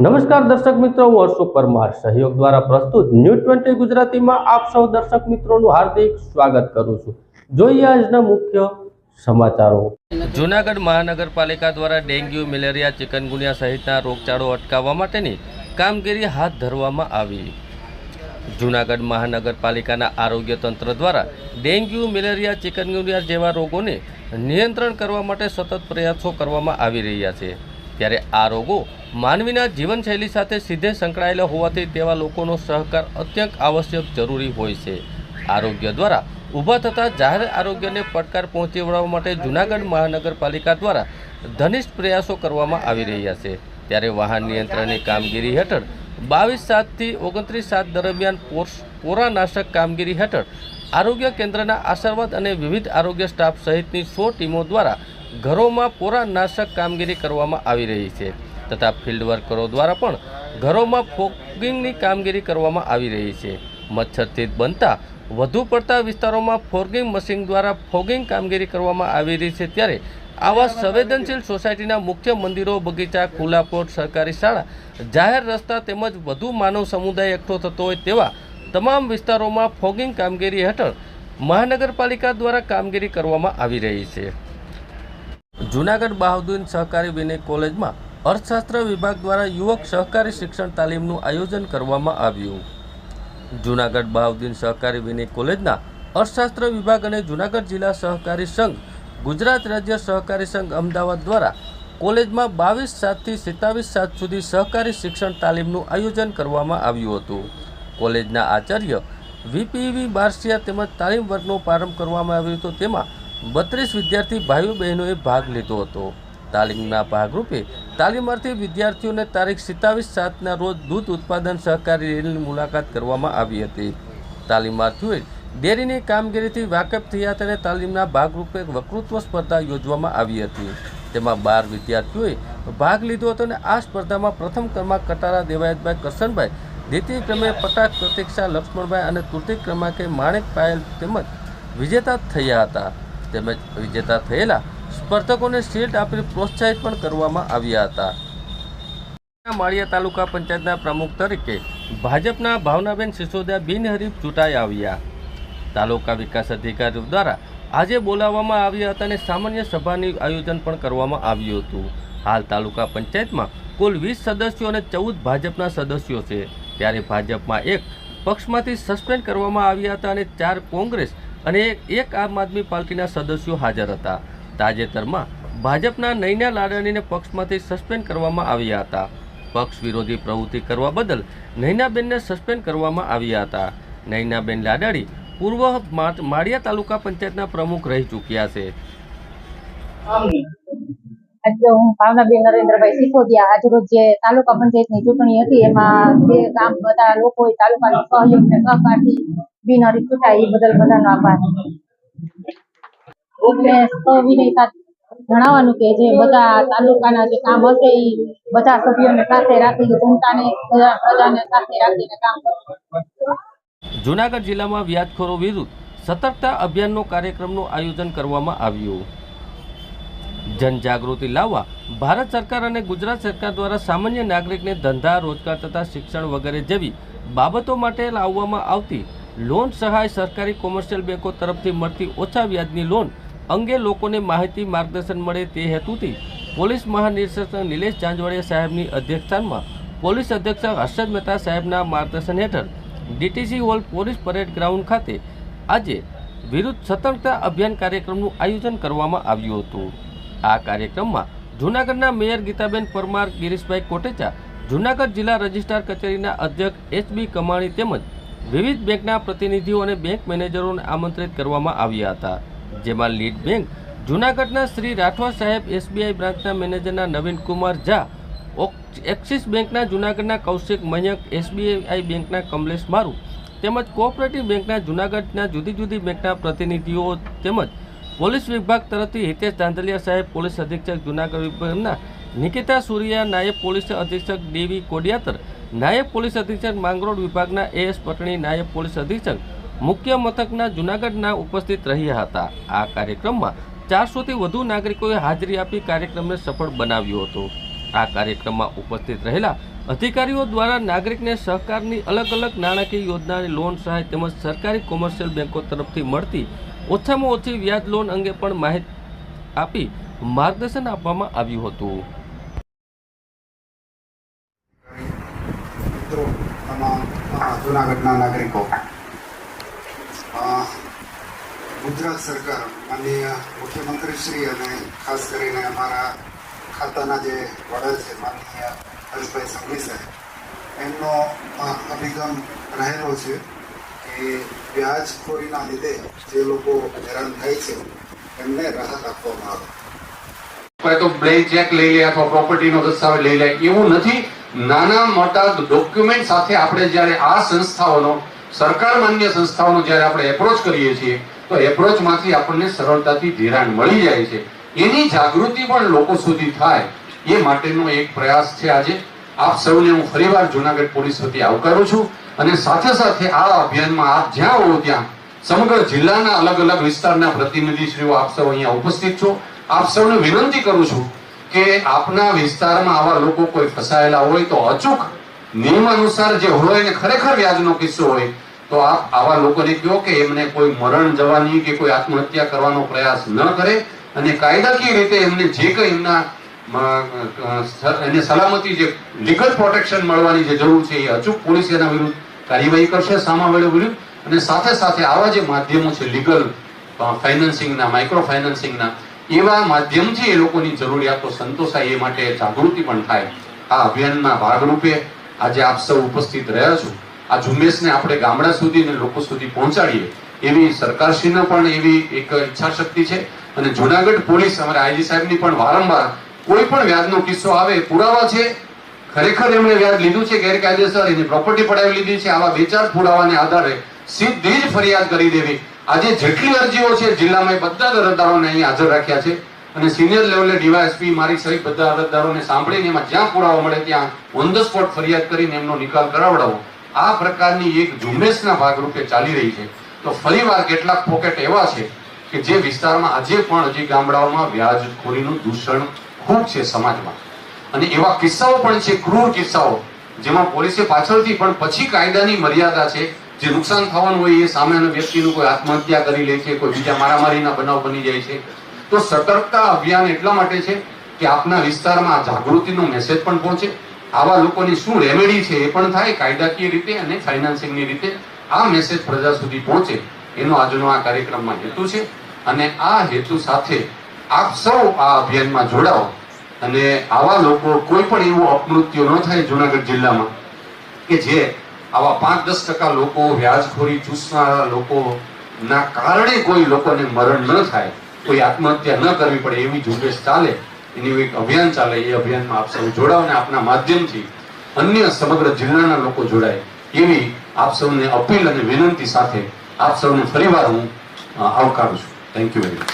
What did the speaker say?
નમસ્કાર દર્શક મિત્રો, હું હર્ષુ પરમાર સહયોગ દ્વારા પ્રસ્તુત ન્યૂઝ 20 ગુજરાતીમાં આપ સૌ દર્શક મિત્રોનું હાર્દિક સ્વાગત કરું છું। જોઈએ આજના મુખ્ય સમાચારો। જૂનાગઢ મહાનગરપાલિકા દ્વારા ડેન્ગ્યુ, મેલેરિયા, ચિકનગુનિયા સહિતના રોગચાળો અટકાવવા માટેની કામગીરી હાથ ધરવામાં આવી। જૂનાગઢ મહાનગરપાલિકાના આરોગ્ય તંત્ર દ્વારા ડેન્ગ્યુ, મેલેરિયા, ચિકનગુનિયા જેવા રોગોને નિયંત્રણ કરવા માટે સતત પ્રયાસો કરવામાં આવી રહ્યા છે। ત્યારે આ રોગો માનવીના જીવનશૈલી સાથે સીધે સંકળાયેલા હોવાથી તેવા લોકોનો સહકાર અત્યંત આવશ્યક જરૂરી હોય છે। આરોગ્ય દ્વારા ઊભા થતા જાહેર આરોગ્યને પડકાર પહોંચી વળવા માટે જૂનાગઢ મહાનગરપાલિકા દ્વારા ઘનિષ્ઠ પ્રયાસો કરવામાં આવી રહ્યા છે। ત્યારે વાહન નિયંત્રણની કામગીરી હેઠળ 22/7 થી 29/7 દરમિયાન પોરાનાશક કામગીરી હેઠળ આરોગ્ય કેન્દ્રના આશીર્વાદ અને વિવિધ આરોગ્ય સ્ટાફ સહિતની 100 ટીમો દ્વારા ઘરોમાં પોરાનાશક કામગીરી કરવામાં આવી રહી છે તથા ફિલ્ડ વર્કરો દ્વારા પણ ઘરોમાં ફોગિંગની કામગીરી કરવામાં આવી રહી છે। મચ્છરથી બનતા વધુ પડતા વિસ્તારોમાં ફોગિંગ મશીન દ્વારા ફોગિંગ કામગીરી કરવામાં આવી રહી છે। ત્યારે આવા સંવેદનશીલ સોસાયટીના મુખ્ય મંદિરો, બગીચા, ખુલ્લા પ્લોટ, સરકારી શાળા, જાહેર રસ્તા તેમજ વધુ માનવ સમુદાય એકઠો થતો હોય તેવા તમામ વિસ્તારોમાં ફોગિંગ કામગીરી હેઠળ મહાનગરપાલિકા દ્વારા કામગીરી કરવામાં આવી રહી છે। જૂનાગઢ બહાઉદ્દીન સહકારી વિનય કોલેજમાં અર્થશાસ્ત્ર વિભાગ દ્વારા યુવક સહકારી શિક્ષણ તાલીમનું આયોજન કરવામાં આવ્યું। જૂનાગઢ બહાઉદ્દીન સહકારી વિનય કોલેજના અર્થશાસ્ત્ર વિભાગ અને જૂનાગઢ જિલ્લા સહકારી સંઘ, ગુજરાત રાજ્ય સહકારી સંઘ અમદાવાદ દ્વારા કોલેજમાં 22/7 થી 27/7 સુધી સહકારી શિક્ષણ તાલીમનું આયોજન કરવામાં આવ્યું હતું। કોલેજના આચાર્ય વીપીવી બારસિયા તેમજ તાલીમ વર્ગનો પ્રારંભ કરવામાં આવ્યો હતો। તેમાં 32 વિદ્યાર્થી ભાઈઓ બહેનોએ ભાગ લીધો હતો। તાલીમના ભાગરૂપે તાલીમાર્થી વિદ્યાર્થીઓને તારીખ 27/7ના રોજ દૂધ ઉત્પાદન સહકારી રેલની મુલાકાત કરવામાં આવી હતી। તાલીમાર્થીઓએ ડેરીની કામગીરીથી વાકેફ થયા હતા અને તાલીમના ભાગરૂપે વક્તૃત્વ સ્પર્ધા યોજવામાં આવી હતી। તેમાં 12 વિદ્યાર્થીઓએ ભાગ લીધો હતો અને આ સ્પર્ધામાં પ્રથમ ક્રમાંક કટારા દેવાયતભાઈ કરશનભાઈ, દ્વિતીય ક્રમે પટાક પ્રતીક્ષા લક્ષ્મણભાઈ અને તૃતીય ક્રમાંકે માણેક પાયલ તેમજ વિજેતા થયા હતા। તેમજ વિજેતા થયેલા સ્પર્ધકોને શિલ્ડ આપી પ્રોત્સાહિત પણ કરવામાં આવ્યા હતા। માળિયા તાલુકા પંચાયતના પ્રમુખ તરીકે ભાજપના ભાવનાબેન સિસોદિયા બિનહરીફ ચૂંટાઈ આવ્યા। તાલુકા વિકાસ અધિકારીઓ દ્વારા આજે બોલાવવામાં આવ્યા હતા અને સામાન્ય સભાનું આયોજન પણ કરવામાં આવ્યું હતું। હાલ તાલુકા પંચાયતમાં કુલ 20 સદસ્યો અને 14 ભાજપના સદસ્યો છે। ત્યારે ભાજપમાં એક પક્ષમાંથી સસ્પેન્ડ કરવામાં આવ્યા હતા અને 4 કોંગ્રેસ અને એક આમ આદમી પાર્ટીના સદસ્યો હાજર હતા। તાજેતરમાં ભાજપના નૈના લાડણીને પક્ષમાંથી સસ્પેન્ડ કરવામાં આવ્યા હતા। પક્ષ વિરોધી પ્રવૃત્તિ કરવા બદલ નૈનાબેનને સસ્પેન્ડ કરવામાં આવ્યા હતા। નૈનાબેન લાડણી પૂર્વ માળિયા તાલુકા પંચાયતના પ્રમુખ રહી ચૂક્યા છે। આજે હું ભાવનાબેન નરેન્દ્રભાઈ સિસોદિયા આજરોજ જે તાલુકા પંચાયતની ચૂંટણી હતી એમાં જે કામ બધા લોકો તાલુકાનો સહયોગ અને સહકારથી બિનહરીફ ચૂંટાય એ બદલ બધાનો આભાર। સવિનય સાથે જણાવવાનું કે જે બધા તાલુકાના જે કામ હશે એ બધા સભ્યોને સાથે રાખી જનતાને પ્રજાને સાથે રાખીને કામ કરવું। જૂનાગઢ જિલ્લામાં વ્યાજખોરો વિરુદ્ધ સતર્કતા અભિયાનનો કાર્યક્રમનું આયોજન કરવામાં આવ્યું। જનજાગૃતિ લાવવા ભારત સરકાર અને ગુજરાત સરકાર દ્વારા સામાન્ય નાગરિકને ધંધા, રોજગાર તથા શિક્ષણ વગેરે જેવી બાબતો માટે લાવવામાં આવતી લોન સહાય સરકારી કોમર્શિયલ બેંકો તરફથી મળતી ઓછા વ્યાજની લોન અંગે લોકોને માહિતી માર્ગદર્શન મળે તે હેતુથી પોલીસ મહાનિરીક્ષક નિલેશ જાંજવાડિયા સાહેબની અધ્યક્ષતામાં પોલીસ અધિક્ષક હર્ષદ મહેતા સાહેબના માર્ગદર્શન હેઠળ DTC hall police parade ground ખાતે આજે વિરુદ્ધ સતર્કતા અભિયાન કાર્યક્રમનું આયોજન કરવામાં આવ્યું હતું। આ કાર્યક્રમમાં જૂનાગઢના મેયર ગીતાબેન પરમાર, ગિરીશભાઈ કોટેચા, જૂનાગઢ જિલ્લા રજિસ્ટ્રાર કચેરીના અધ્યક્ષ એચબી કમાણી તેમજ વિવિધ બેંકના પ્રતિનિધિઓ અને બેંક મેનેજરોને આમંત્રિત કરવામાં આવ્યા હતા। જેમાં લીડ બેંક જૂનાગઢના શ્રી રાઠવા સાહેબ, એસબીઆઈ બ્રાન્ચના મેનેજરના નવીન કુમાર ઝા, એક્સિસ બેંકના જૂનાગઢના કૌશિક મયંક, એસબીઆઈ બેંકના કમલેશ મારુ તેમજ કોઓપરેટિવ બેંકના જૂનાગઢના જુદી જુદી બેંકના પ્રતિનિધિઓ તેમજ પોલીસ વિભાગ તરફથી હિતેશ ધાંધલિયા સાહેબ, પોલીસ અધિક્ષક જૂનાગઢ વિભાગના નિકિતા સુરિયા, નાયબ પોલીસ અધિક્ષક ડીવી કોડિયાતર, નાયબ પોલીસ અધિક્ષક માંગરોળ વિભાગના એએસ પટણી, નાયબ પોલીસ અધિક્ષક મુખ્ય મથકના જૂનાગઢના ઉપસ્થિત રહ્યા હતા। આ કાર્યક્રમમાં 400થી વધુ નાગરિકોએ હાજરી આપી કાર્યક્રમને સફળ બનાવ્યો હતો। આ કાર્યક્રમમાં ઉપસ્થિત રહેલા અધિકારીઓ દ્વારા નાગરિકને સહકારની અલગ અલગ નાણાકીય યોજનાની લોન સહાય તેમજ સરકારી કોમર્શિયલ બેંકો તરફથી મળતી ઓછામાં ઓછી વ્યાજ લોન અંગે પણ માહિતી આપી માર્ગદર્શન આપવામાં આવ્યું હતું. મિત્રો, જૂનાગઢના નાગરિકો, ગુજરાત સરકાર માનનીય મુખ્યમંત્રીશ્રી અને ખાસ કરીને અમારા ખાતાના જે વડા છે માનનીય હર્ષભાઈ સંઘવી સાહેબ, એમનો અભિગમ રહેલો છે કે વ્યાજખોરીના લીધે જે લોકો હેરાન થાય છે એમને રાહત આપવામાં આવે. તો બ્લેન્ક ચેક લઈ લે અથવા પ્રોપર્ટીનો દસ્તાવેજ લઈ લે એવું નથી. નાના મોટા ડોક્યુમેન્ટ સાથે આપણે જ્યારે આ સંસ્થાઓનો સરકાર માન્ય સંસ્થાઓનો જ્યારે આપણે એપ્રોચ કરીએ છીએ તો એપ્રોચમાંથી આપણને સરળતાથી ધિરાણ મળી જાય છે. એની જાગૃતિ પણ લોકો સુધી થાય એ માટેનો એક પ્રયાસ છે. આજે આપ સૌને હું ફરીવાર જૂનાગઢ પોલીસ વતી આવકારું છું અને સાથે સાથે આ અભિયાનમાં આપ જ્યાં હો ત્યાં સમગ્ર જિલ્લાના અલગ અલગ વિસ્તારના પ્રતિનિધિશ્રીઓ આપ સૌ અહીંયા ઉપસ્થિત છો. આપ સૌને વિનંતી કરું છું કે આપના વિસ્તારમાં આવા લોકો કોઈ ફસાયેલા હોય તો અચૂક નિયમાનુસાર જે હોય ને ખરેખર વ્યાજનો કિસ્સો હોય તો આપ આવા લોકોને કહો કે એમને કોઈ મરણ જવાની કે કોઈ આત્મહત્યા કરવાનો પ્રયાસ ન કરે અને કાયદાકીય રીતે એમને જે કંઈ એમના એને સલામતી જે લીગલ પ્રોટેક્શન મળવાની જે જરૂર છે એ અચૂક પોલીસ એના વિરુદ્ધ કાર્યવાહી કરશે સામાવાળા વિરુદ્ધ. અને સાથે સાથે આવા જે માધ્યમો છે લીગલ ફાઇનાન્સિંગના, માઇક્રો ફાઇનાન્સિંગના, એવા માધ્યમથી એ લોકોની જરૂરિયાતો સંતોષાય એ માટે જાગૃતિ પણ થાય. આ અભિયાનના ભાગરૂપે આજે આપ સૌ ઉપસ્થિત રહ્યા છો. આ ઝુંબેશને આપણે ગામડા સુધી અને લોકો સુધી પહોંચાડીએ એવી સરકારશ્રીનો પણ એવી એક ઈચ્છા શક્તિ છે. અને જૂનાગઢ પોલીસ અમારા આઈજી સાહેબની પણ વારંવાર કોઈ પણ વ્યાજનો કિસ્સો આવે, પુરાવા છે ખરેખર એમણે વ્યાજ લીધું છે ગેરકાયદેસર, એની પ્રોપર્ટી પડાવી લીધી છે, આવા 2-4 પુરાવાને આધારે સીધી જ ફરિયાદ કરી દેવી. આજે જેટલી અરજીઓ છે જિલ્લામાં બધા જ અરજદારોને અહીં હાજર રાખ્યા છે અને સિનિયર લેવલે ડીવાયએસપી મારી સહિત બધા અરજદારોને સાંભળીને એમાં જ્યાં પુરાવા મળે ત્યાં ઓન ધ સ્પોટ ફરિયાદ કરીને એમનો નિકાલ કરાવડાવો. આ પ્રકારની એક ઝુંબેશના ભાગરૂપે ચાલી રહી છે. તો ફરીવાર કેટલાક પોકેટ એવા છે કે જે વિસ્તારમાં આજે પણ હજી ગામડાઓમાં વ્યાજખોરીનું દૂષણ ખૂબ છે સમાજમાં અને એવા કિસ્સાઓ પણ છે, ક્રૂર કિસ્સાઓ, જેમાં પોલીસે પાછળથી પણ પછી કાયદાની મર્યાદા છે. જે નુકસાન થવાનું હોય એ સામેના વ્યક્તિનું કોઈ આત્મહત્યા કરી લે છે, કોઈ બીજા મારામારીના બનાવ બની જાય છે. તો સતર્કતા અભિયાન એટલા માટે છે કે આપના વિસ્તારમાં આ જાગૃતિનો મેસેજ પણ પહોંચે, આવા લોકોની શું રેમેડી છે એ પણ થાય કાયદાકીય રીતે અને ફાઇનાન્સિંગની રીતે. આ મેસેજ પ્રજા સુધી પહોંચે એનો આજનો આ કાર્યક્રમમાં હેતુ છે અને આ હેતુ સાથે આપ સૌ આ અભિયાનમાં જોડાઓ અને આવા લોકો કોઈ પણ એવું અપમૃત્યુ ન થાય જૂનાગઢ જિલ્લામાં કે જે આવા 5-10% લોકો વ્યાજખોરી ચૂસનારા લોકોના કારણે કોઈ લોકોને મરણ ન થાય, કોઈ આત્મહત્યા ન કરવી પડે એવી ઝુંબેશ ચાલે, એનું એક અભિયાન ચાલે. એ અભિયાનમાં આપ સૌ જોડાઓ અને આપના માધ્યમથી અન્ય સમગ્ર જિલ્લાના લોકો જોડાય એવી આપ સૌને અપીલ અને વિનંતી સાથે આપ સૌને ફરીવાર હું આવકારું છું. Thank you very much.